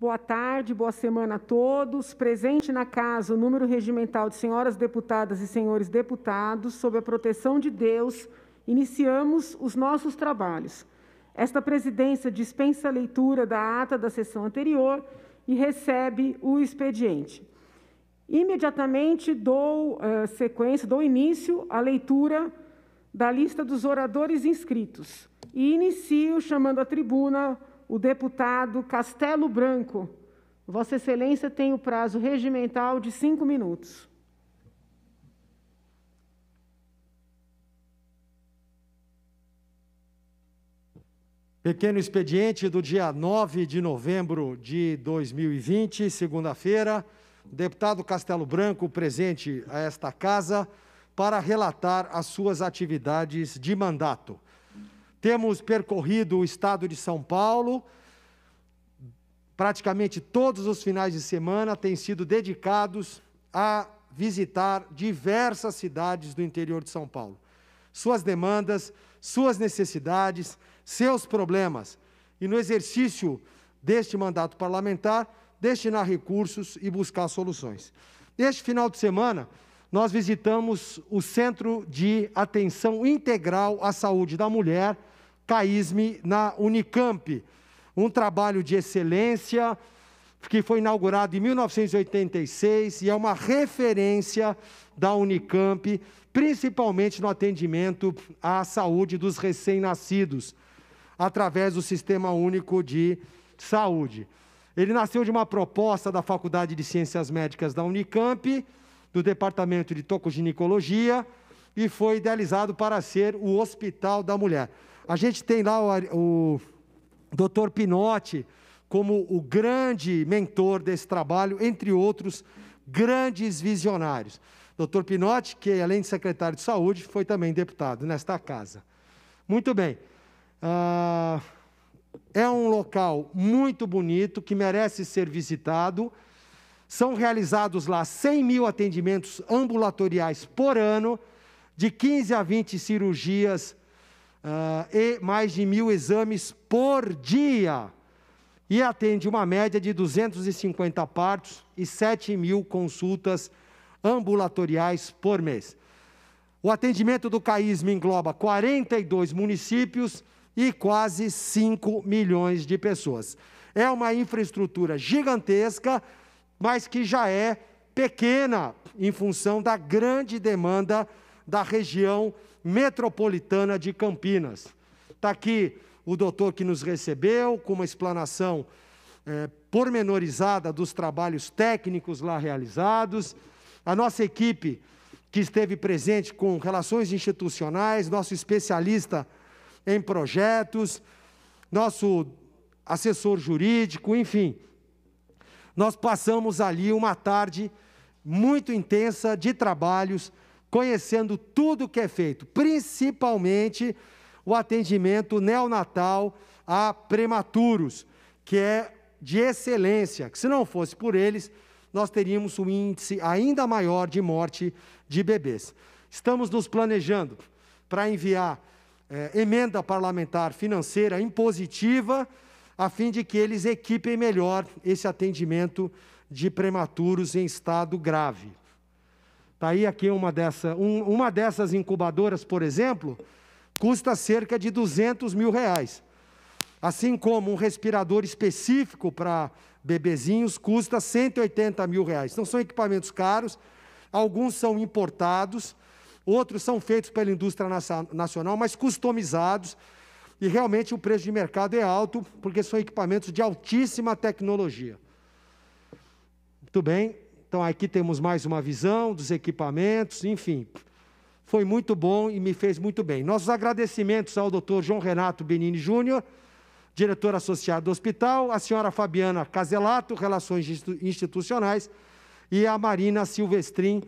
boa tarde, boa semana a todos. Presente na casa o número regimental de senhoras deputadas e senhores deputados, sob a proteção de Deus, iniciamos os nossos trabalhos. Esta presidência dispensa a leitura da ata da sessão anterior e recebe o expediente. Imediatamente dou início à leitura da lista dos oradores inscritos e inicio chamando à tribuna o deputado Castelo Branco. Vossa Excelência tem o prazo regimental de 5 minutos. Pequeno expediente do dia 9 de novembro de 2020, segunda-feira. Deputado Castelo Branco presente a esta casa para relatar as suas atividades de mandato. Temos percorrido o estado de São Paulo, praticamente todos os finais de semana têm sido dedicados a visitar diversas cidades do interior de São Paulo. Suas demandas, suas necessidades, seus problemas. E no exercício deste mandato parlamentar, destinar recursos e buscar soluções. Neste final de semana, nós visitamos o Centro de Atenção Integral à Saúde da Mulher, CAISM, na Unicamp, um trabalho de excelência que foi inaugurado em 1986 e é uma referência da Unicamp, principalmente no atendimento à saúde dos recém-nascidos, através do Sistema Único de Saúde. Ele nasceu de uma proposta da Faculdade de Ciências Médicas da Unicamp, do Departamento de Tocoginecologia, e foi idealizado para ser o Hospital da Mulher. A gente tem lá o Dr. Pinotti como o grande mentor desse trabalho, entre outros grandes visionários. Dr. Pinotti, que além de secretário de Saúde, foi também deputado nesta casa. Muito bem. É um local muito bonito, que merece ser visitado. São realizados lá 100 mil atendimentos ambulatoriais por ano, de 15 a 20 cirurgias e mais de 1.000 exames por dia. E atende uma média de 250 partos e 7 mil consultas ambulatoriais por mês. O atendimento do CAISM engloba 42 municípios e quase 5 milhões de pessoas. É uma infraestrutura gigantesca, mas que já é pequena em função da grande demanda da região metropolitana de Campinas. Está aqui o doutor que nos recebeu, com uma explanação pormenorizada dos trabalhos técnicos lá realizados. A nossa equipe que esteve presente com relações institucionais, nosso especialista em projetos, nosso assessor jurídico, enfim. Nós passamos ali uma tarde muito intensa de trabalhos, conhecendo tudo o que é feito, principalmente o atendimento neonatal a prematuros, que é de excelência, que se não fosse por eles, nós teríamos um índice ainda maior de morte de bebês. Estamos nos planejando para enviar emenda parlamentar financeira impositiva, a fim de que eles equipem melhor esse atendimento de prematuros em estado grave. Está aí aqui uma dessas incubadoras, por exemplo, custa cerca de R$200 mil. Assim como um respirador específico para bebezinhos custa R$180 mil. Então, são equipamentos caros, alguns são importados, outros são feitos pela indústria nacional, mas customizados, e realmente o preço de mercado é alto, porque são equipamentos de altíssima tecnologia. Muito bem, então aqui temos mais uma visão dos equipamentos, enfim, foi muito bom e me fez muito bem. Nossos agradecimentos ao Dr. João Renato Benini Júnior, diretor associado do hospital, a senhora Fabiana Caselato, Relações Institucionais, e a Marina Silvestrin,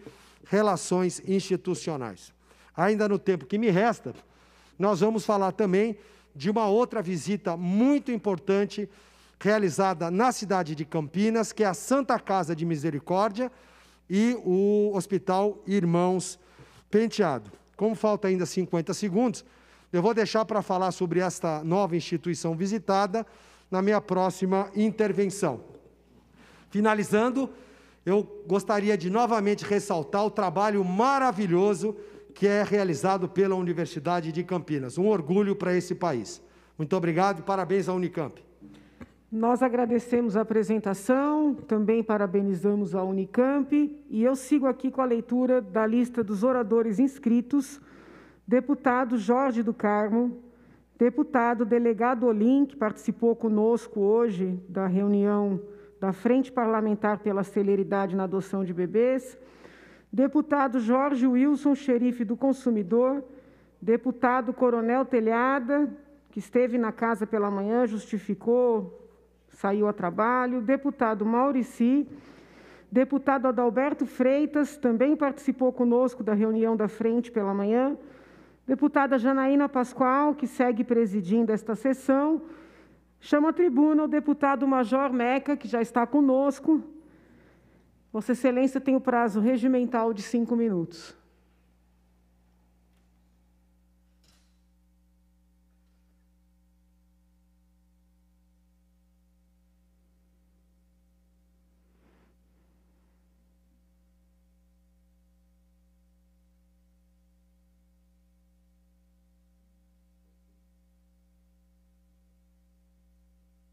Relações Institucionais. Ainda no tempo que me resta, nós vamos falar também de uma outra visita muito importante realizada na cidade de Campinas, que é a Santa Casa de Misericórdia e o Hospital Irmãos Penteado. Como falta ainda 50 segundos, eu vou deixar para falar sobre esta nova instituição visitada na minha próxima intervenção. Finalizando, eu gostaria de novamente ressaltar o trabalho maravilhoso que é realizado pela Universidade de Campinas. Um orgulho para esse país. Muito obrigado e parabéns à Unicamp. Nós agradecemos a apresentação, também parabenizamos a Unicamp, e eu sigo aqui com a leitura da lista dos oradores inscritos. Deputado Jorge do Carmo, deputado delegado Olim, que participou conosco hoje da reunião da Frente Parlamentar pela Celeridade na Adoção de Bebês, deputado Jorge Wilson, xerife do consumidor, deputado Coronel Telhada, que esteve na casa pela manhã, justificou, saiu a trabalho, deputado Maurici, deputado Adalberto Freitas, também participou conosco da reunião da Frente pela manhã, deputada Janaína Pascoal, que segue presidindo esta sessão. Chamo à tribuna o deputado Major Meca, que já está conosco. Vossa Excelência tem o prazo regimental de 5 minutos.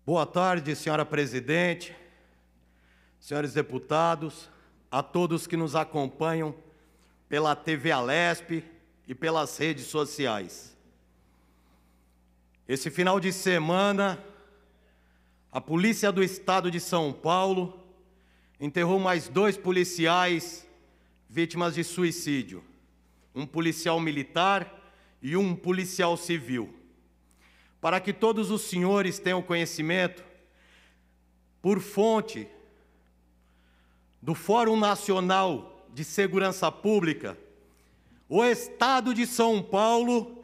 Boa tarde, senhora presidente, senhores deputados, a todos que nos acompanham pela TV Alesp e pelas redes sociais. Esse final de semana, a Polícia do Estado de São Paulo enterrou mais 2 policiais vítimas de suicídio, um policial militar e um policial civil. Para que todos os senhores tenham conhecimento, por fonte do Fórum Nacional de Segurança Pública, o Estado de São Paulo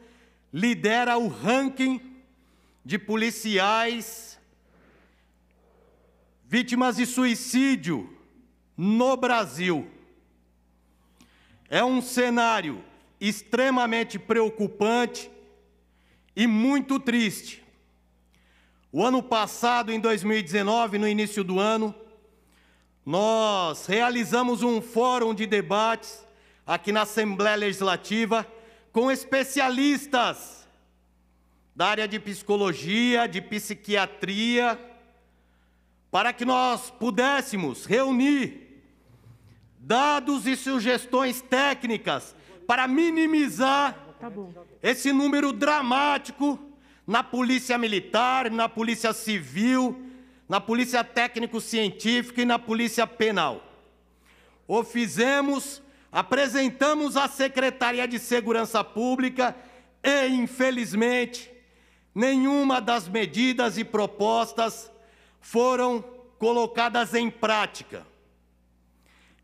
lidera o ranking de policiais vítimas de suicídio no Brasil. É um cenário extremamente preocupante e muito triste. O ano passado, em 2019, no início do ano, nós realizamos um fórum de debates aqui na Assembleia Legislativa com especialistas da área de psicologia, de psiquiatria, para que nós pudéssemos reunir dados e sugestões técnicas para minimizar esse número dramático na polícia militar, na polícia civil, na polícia técnico-científica e na polícia penal. O fizemos, apresentamos à Secretaria de Segurança Pública e, infelizmente, nenhuma das medidas e propostas foram colocadas em prática.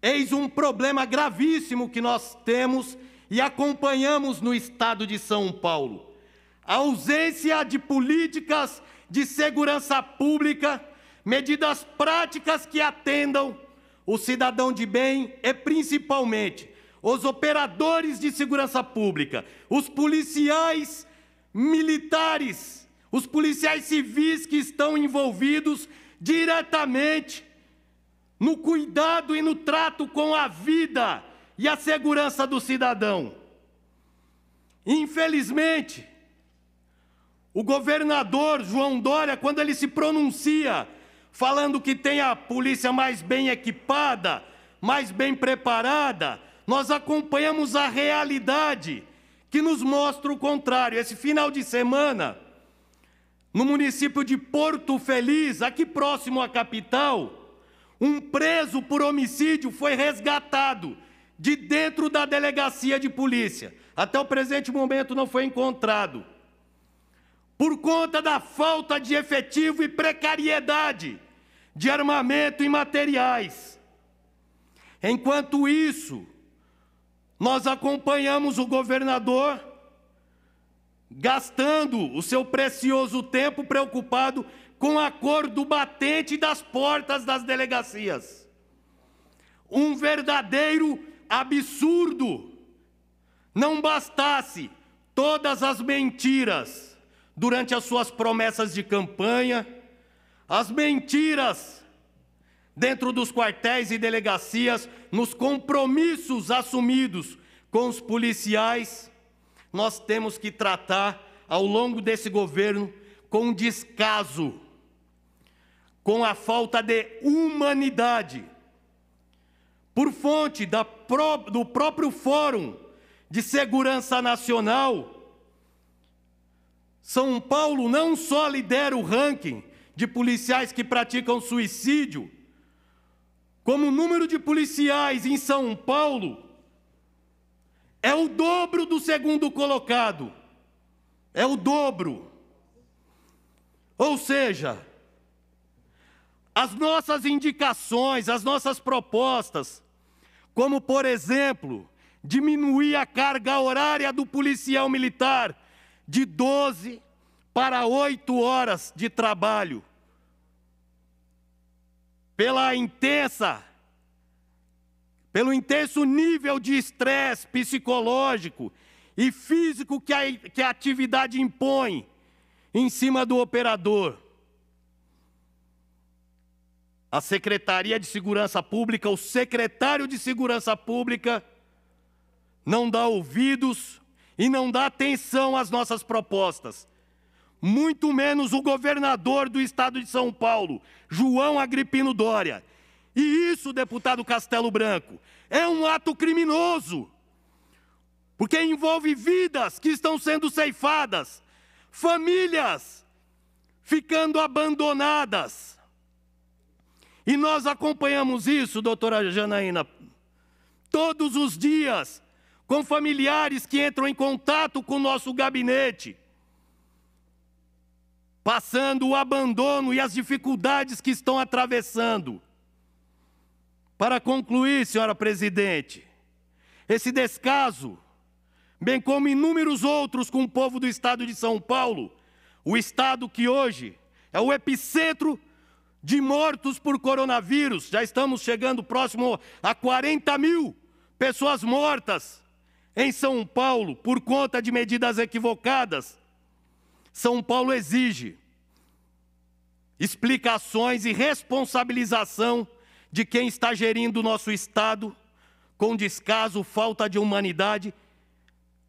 Eis um problema gravíssimo que nós temos e acompanhamos no Estado de São Paulo. A ausência de políticas de segurança pública, medidas práticas que atendam o cidadão de bem e, principalmente, os operadores de segurança pública, os policiais militares, os policiais civis que estão envolvidos diretamente no cuidado e no trato com a vida e a segurança do cidadão. Infelizmente, o governador João Dória, quando ele se pronuncia, falando que tem a polícia mais bem equipada, mais bem preparada, nós acompanhamos a realidade que nos mostra o contrário. Esse final de semana, no município de Porto Feliz, aqui próximo à capital, um preso por homicídio foi resgatado de dentro da delegacia de polícia. Até o presente momento não foi encontrado. Por conta da falta de efetivo e precariedade de armamento e materiais. Enquanto isso, nós acompanhamos o governador gastando o seu precioso tempo preocupado com a cor do batente das portas das delegacias. Um verdadeiro absurdo. Não bastasse todas as mentiras durante as suas promessas de campanha, as mentiras dentro dos quartéis e delegacias, nos compromissos assumidos com os policiais, nós temos que tratar, ao longo desse governo, com descaso, com a falta de humanidade. Por fonte do próprio Fórum de Segurança Nacional, São Paulo não só lidera o ranking de policiais que praticam suicídio, como o número de policiais em São Paulo é o dobro do segundo colocado. É o dobro. Ou seja, as nossas indicações, as nossas propostas, como, por exemplo, diminuir a carga horária do policial militar de 12 para 8 horas de trabalho, pelo intenso nível de estresse psicológico e físico que a atividade impõe em cima do operador. A Secretaria de Segurança Pública, o secretário de Segurança Pública, não dá ouvidos e não dá atenção às nossas propostas. Muito menos o governador do estado de São Paulo, João Agripino Dória. E isso, deputado Castelo Branco, é um ato criminoso, porque envolve vidas que estão sendo ceifadas, famílias ficando abandonadas. E nós acompanhamos isso, doutora Janaína, todos os dias, com familiares que entram em contato com o nosso gabinete, passando o abandono e as dificuldades que estão atravessando. Para concluir, senhora presidente, esse descaso, bem como inúmeros outros com o povo do estado de São Paulo, o estado que hoje é o epicentro de mortos por coronavírus, já estamos chegando próximo a 40 mil pessoas mortas em São Paulo por conta de medidas equivocadas. São Paulo exige explicações e responsabilização de quem está gerindo o nosso estado com descaso, falta de humanidade,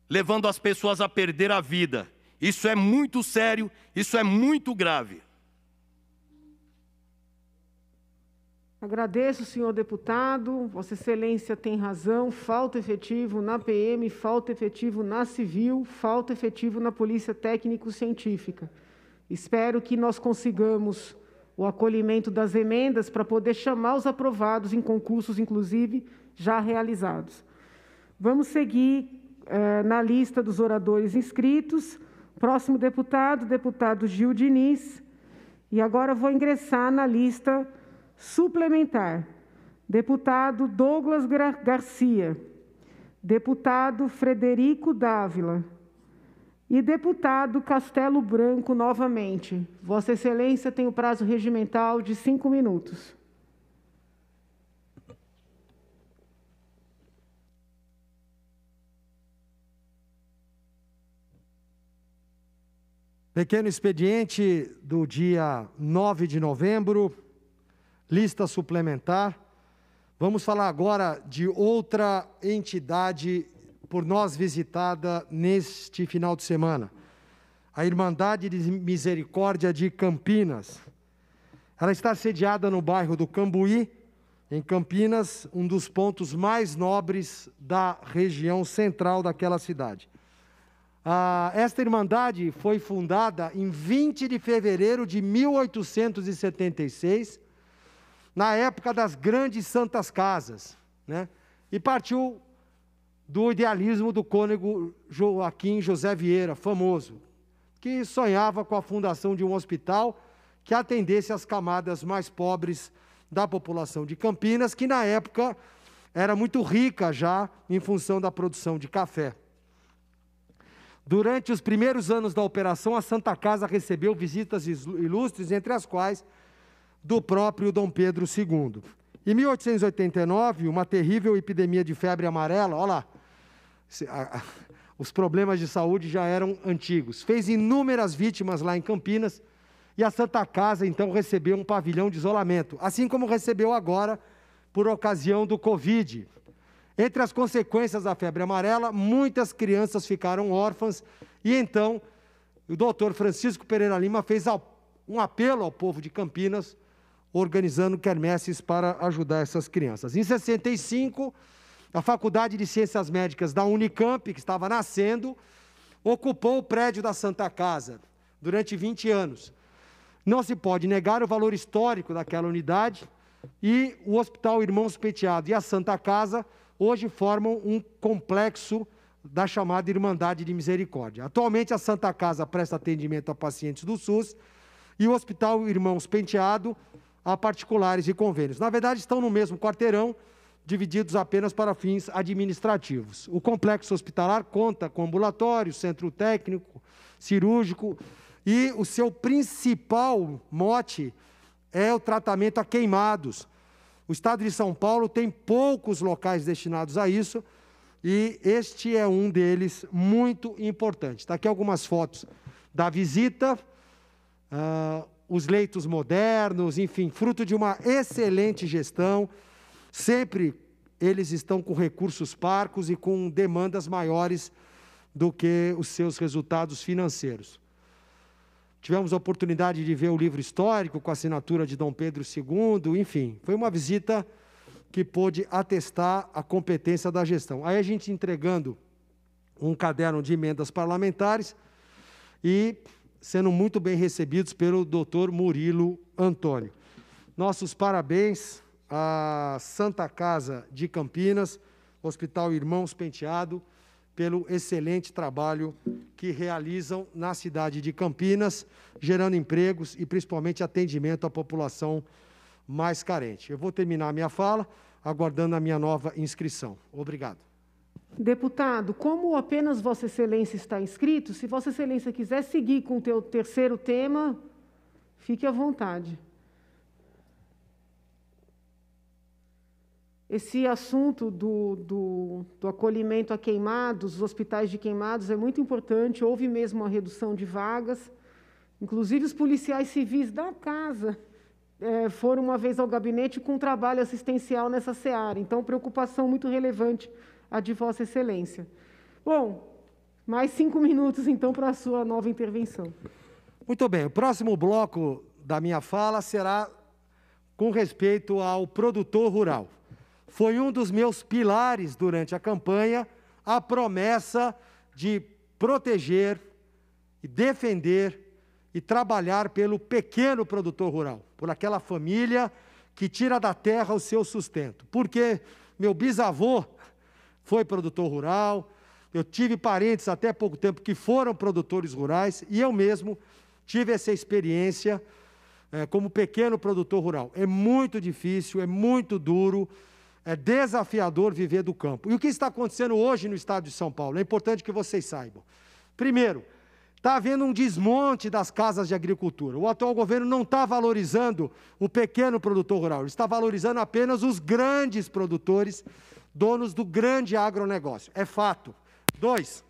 levando as pessoas a perder a vida. Isso é muito sério, isso é muito grave. Agradeço, senhor deputado. Vossa Excelência tem razão. Falta efetivo na PM, falta efetivo na Civil, falta efetivo na Polícia Técnico-Científica. Espero que nós consigamos o acolhimento das emendas para poder chamar os aprovados em concursos, inclusive, já realizados. Vamos seguir na lista dos oradores inscritos. Próximo deputado, deputado Gil Diniz. E agora vou ingressar na lista suplementar. Deputado Douglas Garcia, deputado Frederico Dávila e deputado Castelo Branco novamente. Vossa Excelência tem o prazo regimental de 5 minutos. Pequeno expediente do dia 9 de novembro, lista suplementar. Vamos falar agora de outra entidade por nós visitada neste final de semana. A Irmandade de Misericórdia de Campinas. Ela está sediada no bairro do Cambuí, em Campinas, um dos pontos mais nobres da região central daquela cidade. Esta Irmandade foi fundada em 20 de fevereiro de 1876, na época das grandes santas casas, né? E partiu do idealismo do cônego Joaquim José Vieira, famoso, que sonhava com a fundação de um hospital que atendesse as camadas mais pobres da população de Campinas, que na época era muito rica já em função da produção de café. Durante os primeiros anos da operação, a Santa Casa recebeu visitas ilustres, entre as quais do próprio Dom Pedro II. Em 1889, uma terrível epidemia de febre amarela, olha lá, os problemas de saúde já eram antigos, fez inúmeras vítimas lá em Campinas, e a Santa Casa, então, recebeu um pavilhão de isolamento, assim como recebeu agora por ocasião do Covid. Entre as consequências da febre amarela, muitas crianças ficaram órfãs e, então, o doutor Francisco Pereira Lima fez um apelo ao povo de Campinas, organizando quermesses para ajudar essas crianças. Em 65, a Faculdade de Ciências Médicas da Unicamp, que estava nascendo, ocupou o prédio da Santa Casa durante 20 anos. Não se pode negar o valor histórico daquela unidade e o Hospital Irmãos Penteado e a Santa Casa hoje formam um complexo da chamada Irmandade de Misericórdia. Atualmente, a Santa Casa presta atendimento a pacientes do SUS e o Hospital Irmãos Penteado a particulares e convênios. Na verdade, estão no mesmo quarteirão, divididos apenas para fins administrativos. O complexo hospitalar conta com ambulatório, centro técnico, cirúrgico e o seu principal mote é o tratamento a queimados. O Estado de São Paulo tem poucos locais destinados a isso e este é um deles muito importante. Está aqui algumas fotos da visita, os leitos modernos, enfim, fruto de uma excelente gestão. Sempre eles estão com recursos parcos e com demandas maiores do que os seus resultados financeiros. Tivemos a oportunidade de ver o livro histórico com a assinatura de Dom Pedro II, enfim, foi uma visita que pôde atestar a competência da gestão. Aí a gente entregando um caderno de emendas parlamentares e sendo muito bem recebidos pelo doutor Murilo Antônio. Nossos parabéns à Santa Casa de Campinas, Hospital Irmãos Penteado, pelo excelente trabalho que realizam na cidade de Campinas, gerando empregos e principalmente atendimento à população mais carente. Eu vou terminar a minha fala, aguardando a minha nova inscrição. Obrigado. Deputado, como apenas Vossa Excelência está inscrito, se Vossa Excelência quiser seguir com o teu terceiro tema, fique à vontade. Esse assunto do acolhimento a queimados, os hospitais de queimados, é muito importante. Houve mesmo uma redução de vagas. Inclusive, os policiais civis da casa foram uma vez ao gabinete com trabalho assistencial nessa seara. Então, preocupação muito relevante a de Vossa Excelência. Bom, mais 5 minutos, então, para a sua nova intervenção. Muito bem. O próximo bloco da minha fala será com respeito ao produtor rural. Foi um dos meus pilares durante a campanha, a promessa de proteger e defender e trabalhar pelo pequeno produtor rural, por aquela família que tira da terra o seu sustento. Porque meu bisavô foi produtor rural, eu tive parentes até pouco tempo que foram produtores rurais e eu mesmo tive essa experiência como pequeno produtor rural. É muito difícil, é muito duro, é desafiador viver do campo. E o que está acontecendo hoje no estado de São Paulo? É importante que vocês saibam. Primeiro, está havendo um desmonte das casas de agricultura. O atual governo não está valorizando o pequeno produtor rural, ele está valorizando apenas os grandes produtores, donos do grande agronegócio. É fato. 2,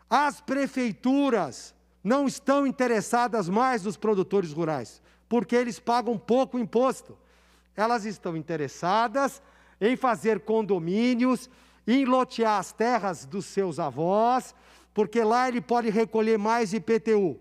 as prefeituras não estão interessadas mais nos produtores rurais, porque eles pagam pouco imposto. Elas estão interessadas em fazer condomínios, em lotear as terras dos seus avós, porque lá ele pode recolher mais IPTU.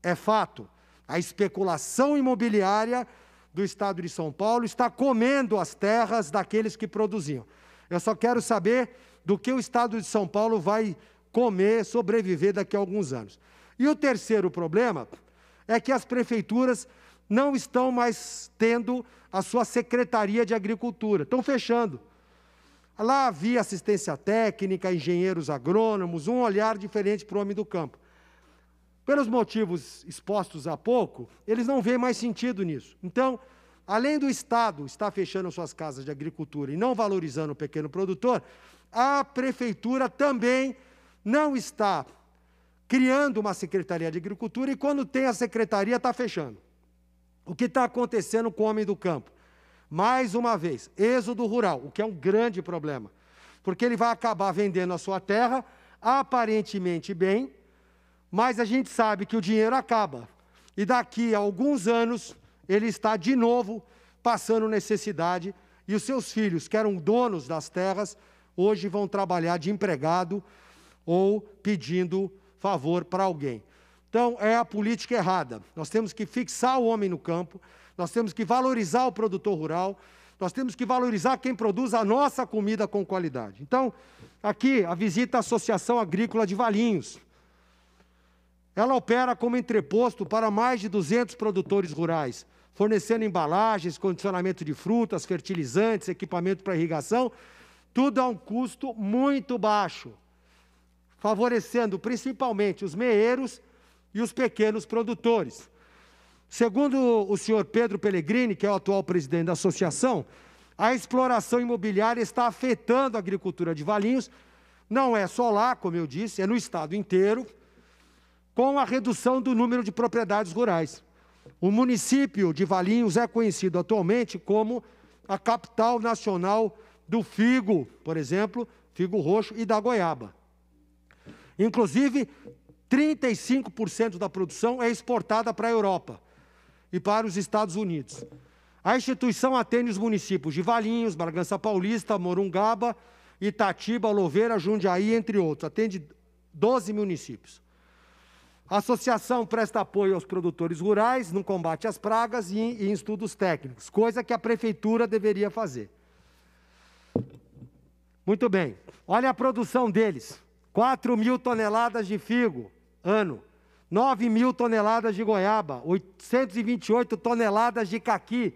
É fato. A especulação imobiliária do estado de São Paulo está comendo as terras daqueles que produziam. Eu só quero saber do que o estado de São Paulo vai comer, sobreviver daqui a alguns anos. E o terceiro problema é que as prefeituras não estão mais tendo a sua Secretaria de Agricultura, estão fechando. Lá havia assistência técnica, engenheiros agrônomos, um olhar diferente para o homem do campo. Pelos motivos expostos há pouco, eles não veem mais sentido nisso. Então, além do Estado estar fechando suas casas de agricultura e não valorizando o pequeno produtor, a prefeitura também não está criando uma Secretaria de Agricultura e quando tem a secretaria está fechando. O que está acontecendo com o homem do campo? Mais uma vez, êxodo rural, o que é um grande problema, porque ele vai acabar vendendo a sua terra, aparentemente bem, mas a gente sabe que o dinheiro acaba. e daqui a alguns anos ele está de novo passando necessidade, e os seus filhos, que eram donos das terras, hoje vão trabalhar de empregado ou pedindo favor para alguém. Então, é a política errada. Nós temos que fixar o homem no campo, nós temos que valorizar o produtor rural, nós temos que valorizar quem produz a nossa comida com qualidade. Então, aqui, a visita à Associação Agrícola de Valinhos. Ela opera como entreposto para mais de 200 produtores rurais, fornecendo embalagens, condicionamento de frutas, fertilizantes, equipamento para irrigação, tudo a um custo muito baixo, favorecendo principalmente os meeiros e os pequenos produtores. Segundo o senhor Pedro Pellegrini, que é o atual presidente da associação, a exploração imobiliária está afetando a agricultura de Valinhos, não é só lá, como eu disse, é no estado inteiro, com a redução do número de propriedades rurais. O município de Valinhos é conhecido atualmente como a capital nacional do figo, por exemplo, figo roxo e da goiaba. Inclusive, 35% da produção é exportada para a Europa e para os Estados Unidos. A instituição atende os municípios de Valinhos, Bragança Paulista, Morungaba, Itatiba, Louveira, Jundiaí, entre outros. Atende 12 municípios. A associação presta apoio aos produtores rurais no combate às pragas e em estudos técnicos, coisa que a prefeitura deveria fazer. Muito bem. Olha a produção deles. 4.000 toneladas de figo, ano. 9.000 toneladas de goiaba, 828 toneladas de caqui,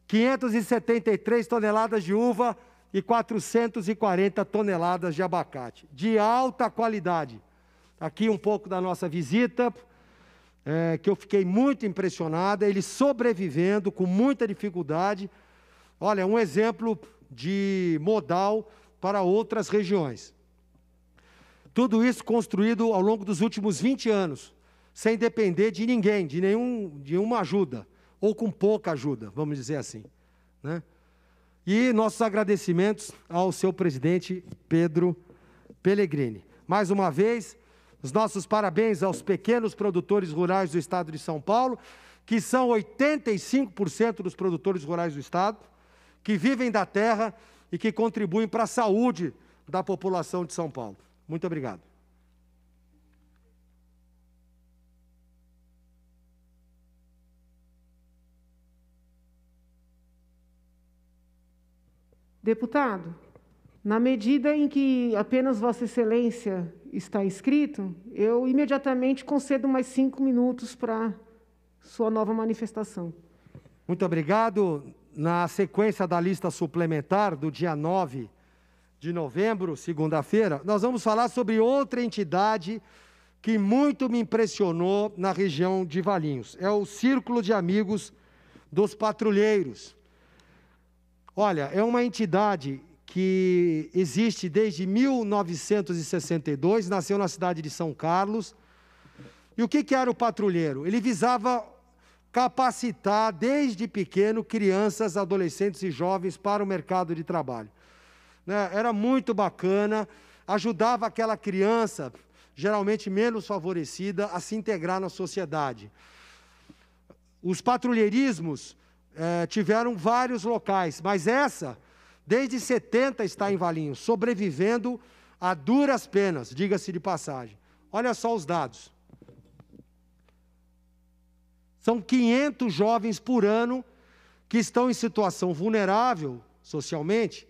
573 toneladas de uva e 440 toneladas de abacate, de alta qualidade. Aqui um pouco da nossa visita, que eu fiquei muito impressionado, eles sobrevivendo com muita dificuldade. Olha, um exemplo de modal para outras regiões. Tudo isso construído ao longo dos últimos 20 anos, sem depender de ninguém, de nenhuma ajuda, ou com pouca ajuda, vamos dizer assim, né? E nossos agradecimentos ao seu presidente, Pedro Pellegrini. Mais uma vez, os nossos parabéns aos pequenos produtores rurais do estado de São Paulo, que são 85% dos produtores rurais do estado, que vivem da terra e que contribuem para a saúde da população de São Paulo. Muito obrigado. Deputado, na medida em que apenas Vossa Excelência está inscrito, eu imediatamente concedo mais 5 minutos para sua nova manifestação. Muito obrigado. Na sequência da lista suplementar do dia 9 de novembro, segunda-feira, nós vamos falar sobre outra entidade que muito me impressionou na região de Valinhos. É o Círculo de Amigos dos Patrulheiros. Olha, é uma entidade que existe desde 1962, nasceu na cidade de São Carlos. E o que era o patrulheiro? Ele visava capacitar, desde pequeno, crianças, adolescentes e jovens para o mercado de trabalho. Era muito bacana, ajudava aquela criança, geralmente menos favorecida, a se integrar na sociedade. Os patrulheirismos tiveram vários locais, mas essa, desde 70, está em Valinhos, sobrevivendo a duras penas, diga-se de passagem. Olha só os dados. São 500 jovens por ano que estão em situação vulnerável socialmente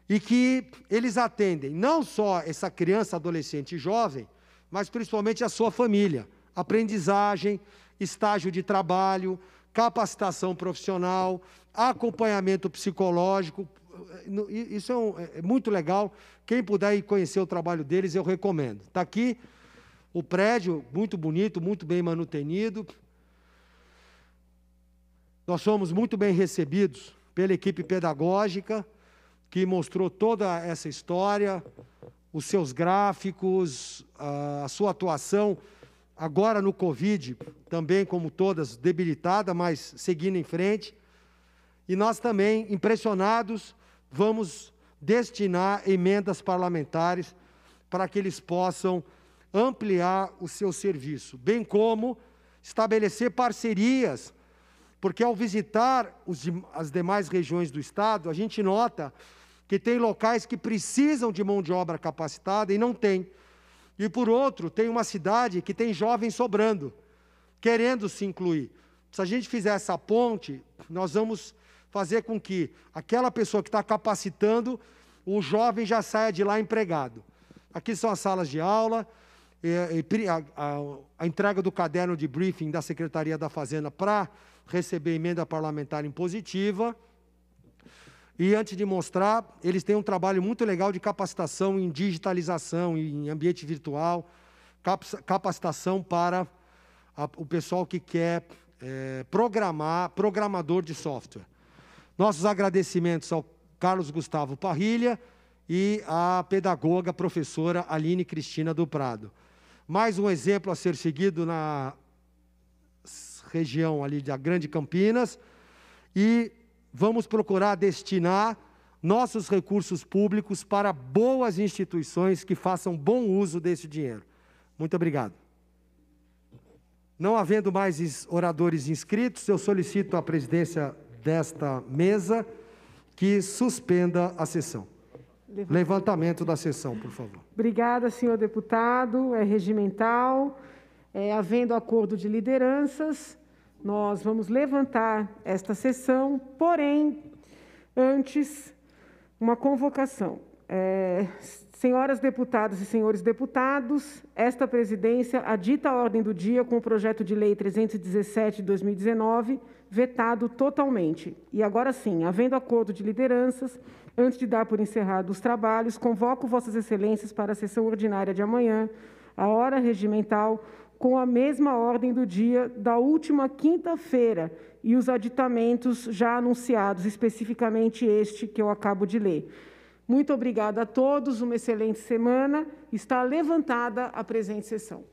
e que eles atendem não só essa criança, adolescente e jovem, mas principalmente a sua família. Aprendizagem, estágio de trabalho, capacitação profissional, acompanhamento psicológico. Isso é muito legal. Quem puder ir conhecer o trabalho deles, eu recomendo. Está aqui o prédio, muito bonito, muito bem manutenido. Nós somos muito bem recebidos pela equipe pedagógica, que mostrou toda essa história, os seus gráficos, a sua atuação, agora no Covid, também como todas, debilitada, mas seguindo em frente. E nós também, impressionados, vamos destinar emendas parlamentares para que eles possam ampliar o seu serviço, bem como estabelecer parcerias, porque ao visitar as demais regiões do Estado, a gente nota que tem locais que precisam de mão de obra capacitada e não tem. E, por outro, tem uma cidade que tem jovens sobrando, querendo se incluir. Se a gente fizer essa ponte, nós vamos fazer com que aquela pessoa que está capacitando, o jovem já saia de lá empregado. Aqui são as salas de aula, a entrega do caderno de briefing da Secretaria da Fazenda para receber emenda parlamentar impositiva. E, antes de mostrar, eles têm um trabalho muito legal de capacitação em digitalização, em ambiente virtual, capacitação para o pessoal que quer programador de software. Nossos agradecimentos ao Carlos Gustavo Parrilha e à pedagoga, professora Aline Cristina do Prado. Mais um exemplo a ser seguido na região ali da Grande Campinas, e vamos procurar destinar nossos recursos públicos para boas instituições que façam bom uso desse dinheiro. Muito obrigado. Não havendo mais oradores inscritos, eu solicito à presidência desta mesa que suspenda a sessão. Levantamento da sessão, por favor. Obrigada, senhor deputado. É regimental. Havendo acordo de lideranças, nós vamos levantar esta sessão, porém, antes, uma convocação. Senhoras deputadas e senhores deputados, esta presidência adita a ordem do dia com o projeto de lei 317 de 2019, vetado totalmente. E agora sim, havendo acordo de lideranças, antes de dar por encerrado os trabalhos, convoco vossas excelências para a sessão ordinária de amanhã, a hora regimental, com a mesma ordem do dia da última quinta-feira e os aditamentos já anunciados, especificamente este que eu acabo de ler. Muito obrigada a todos, uma excelente semana. Está levantada a presente sessão.